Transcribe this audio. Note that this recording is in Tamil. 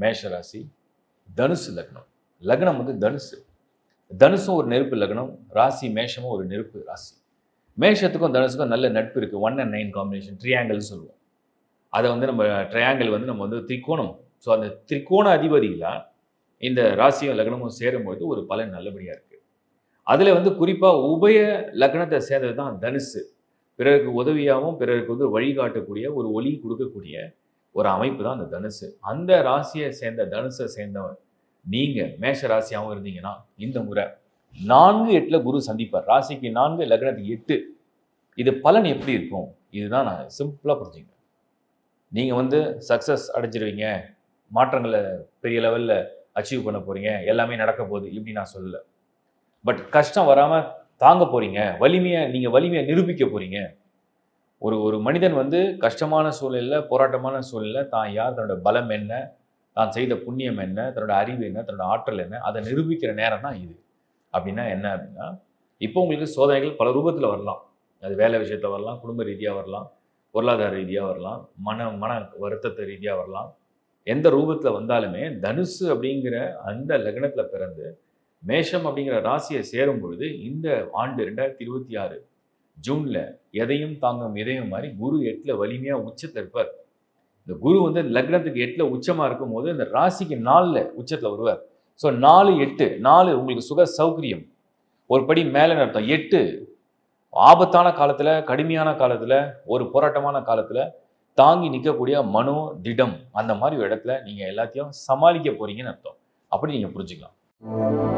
மேஷ ராசி, தனுசு லக்னம். லக்னம் வந்து தனுசு. தனுசும் ஒரு நெருப்பு லக்னம், ராசி மேஷமும் ஒரு நெருப்பு ராசி. மேஷத்துக்கும் தனுசுக்கும் நல்ல நட்பு இருக்குது. 1 and 9 காம்பினேஷன், ட்ரியாங்கிள்னு சொல்லுவோம். அதை வந்து நம்ம ட்ரையாங்கிள் வந்து நம்ம வந்து திரிகோணம். ஸோ அந்த திரிகோண அதிபதிகளாக இந்த ராசியும் லக்னமும் சேரும்போது ஒரு பலன் நல்லபடியாக இருக்குது. அதில் வந்து குறிப்பாக உபய லக்னத்தை சேர்ந்தது தான் தனுசு. பிறருக்கு உதவியாகவும் பிறருக்கு வந்து வழிகாட்டக்கூடிய ஒரு ஒளி கொடுக்கக்கூடிய ஒரு அமைப்பு தான் அந்த தனுசு. அந்த ராசியை சேர்ந்த தனுசை சேர்ந்தவன் நீங்கள் மேஷ ராசியாகவும் இருந்தீங்கன்னா இந்த முறை 4-8 குரு சந்திப்பார். ராசிக்கு 4, லக்னத்துக்கு 8. இது பலன் எப்படி இருக்கும்? இதுதான் நான் சிம்பிளாக புரிஞ்சுங்க. நீங்கள் வந்து சக்ஸஸ் அடைஞ்சிருவீங்க, மாற்றங்களை பெரிய லெவலில் அச்சீவ் பண்ண போகிறீங்க, எல்லாமே நடக்க போகுது இப்படி நான் சொல்லலை. பட் கஷ்டம் வராமல் தாங்க போகிறீங்க, நீங்கள் வலிமையை நிரூபிக்க போகிறீங்க. ஒரு மனிதன் வந்து கஷ்டமான சூழ்நிலையில், போராட்டமான சூழ்நிலையில் தான் யார், தன்னோட பலம் என்ன, தான் செய்த புண்ணியம் என்ன, தன்னோட அறிவு என்ன, தன்னோட ஆற்றல் என்ன, அதை நிரூபிக்கிற நேரம் தான் இது. அப்படின்னா என்ன அப்படின்னா, இப்போ உங்களுக்கு சோதனைகள் பல ரூபத்தில் வரலாம். அது வேலை விஷயத்தில் வரலாம், குடும்ப ரீதியாக வரலாம், பொருளாதார ரீதியாக வரலாம், மன வருத்தத்தை ரீதியாக வரலாம். எந்த ரூபத்தில் வந்தாலுமே தனுசு அப்படிங்கிற அந்த லக்னத்தில் பிறந்து மேஷம் அப்படிங்கிற ராசியை சேரும் பொழுது இந்த ஆண்டு 2026 ஜூனில் எதையும் தாங்கும் இதயம் மாதிரி குரு 8ல் வலிமையாக உச்சத்தை இருப்பார். இந்த குரு வந்து லக்னத்துக்கு 8ல் உச்சமாக இருக்கும் போது இந்த ராசிக்கு 4ல் உச்சத்தில் வருவார். ஸோ 4-8 4 உங்களுக்கு சுக சௌகரியம், ஒரு படி மேலே அர்த்தம். 8 ஆபத்தான காலத்தில், கடுமையான காலத்தில், ஒரு போராட்டமான காலத்தில் தாங்கி நிற்கக்கூடிய மனோ திடம், அந்த மாதிரி ஒரு இடத்துல நீங்கள் எல்லாத்தையும் சமாளிக்க போகிறீங்கன்னு அர்த்தம். அப்படி நீங்கள் புரிஞ்சுக்கலாம்.